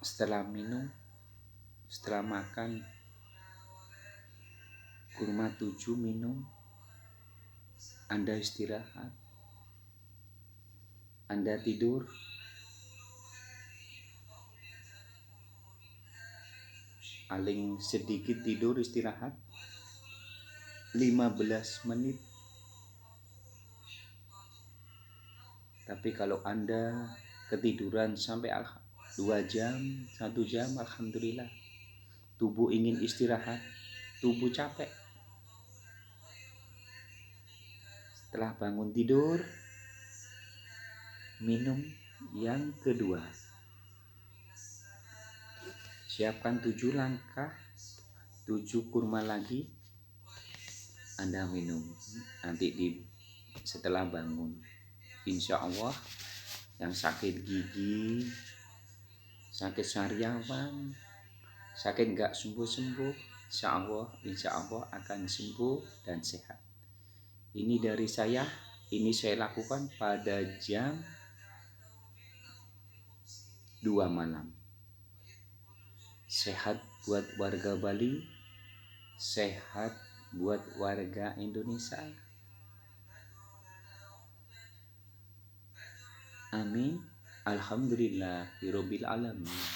Setelah minum, setelah makan kurma 7 minum, Anda istirahat, Anda tidur, paling sedikit tidur istirahat 15 menit. Tapi kalau Anda ketiduran sampai 2 jam, 1 jam, alhamdulillah. Tubuh ingin istirahat, tubuh capek. Setelah bangun tidur, minum yang kedua. Siapkan 7 langkah, 7 kurma lagi, Anda minum. Nanti setelah bangun, insya Allah yang sakit gigi, sakit sariawan, sakit nggak sembuh-sembuh, insya Allah akan sembuh dan sehat. Ini dari saya, ini saya lakukan pada jam 2 malam. Sehat buat warga Bali, sehat buat warga Indonesia. Amin. Alhamdulillahirabbil alamin.